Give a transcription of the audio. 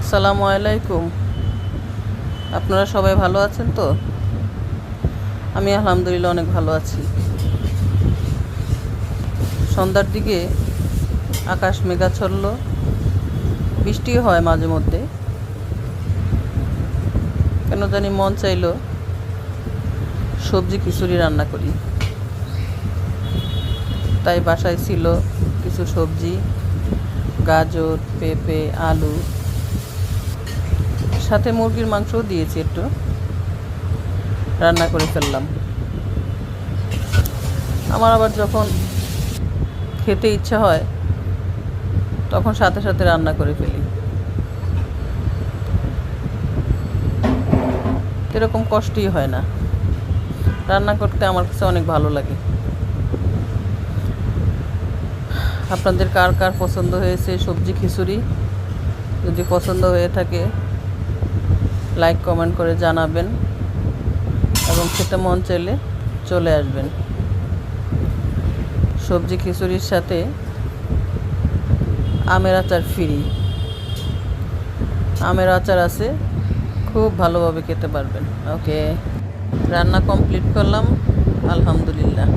আসসালামু আলাইকুম। আপনারা সবাই ভালো আছেন তো? আমি আলহামদুলিল্লাহ অনেক ভালো আছি। সন্ধ্যার দিকে আকাশ মেঘাচ্ছন্ন, বৃষ্টি হয় মাঝে মধ্যে। কেন জানি মন চাইলো সবজি খিচুড়ি রান্না করি। তাই বাসায় ছিল কিছু সবজি, গাজর, পেঁপে, আলু, সাথে মুরগির মাংসও দিয়েছি, একটু রান্না করে ফেললাম। আমার আবার যখন খেতে ইচ্ছা হয় তখন সাথে সাথে রান্না করে ফেলি। এরকম কষ্টই হয় না। রান্না করতে আমার কাছে অনেক ভালো লাগে। আপনাদের কার কার পছন্দ হয়েছে সবজি খিচুড়ি? যদি পছন্দ হয়ে থাকে লাইক কমেন্ট করে জানাবেন, এবং খেতে মন চাইলে চলে আসবেন। সবজি খিচুড়ির সাথে আমের আচার ফ্রি। আমের আচার আছে, খুব ভালোভাবে খেতে পারবেন। ওকে, রান্না কমপ্লিট করলাম, আলহামদুলিল্লাহ।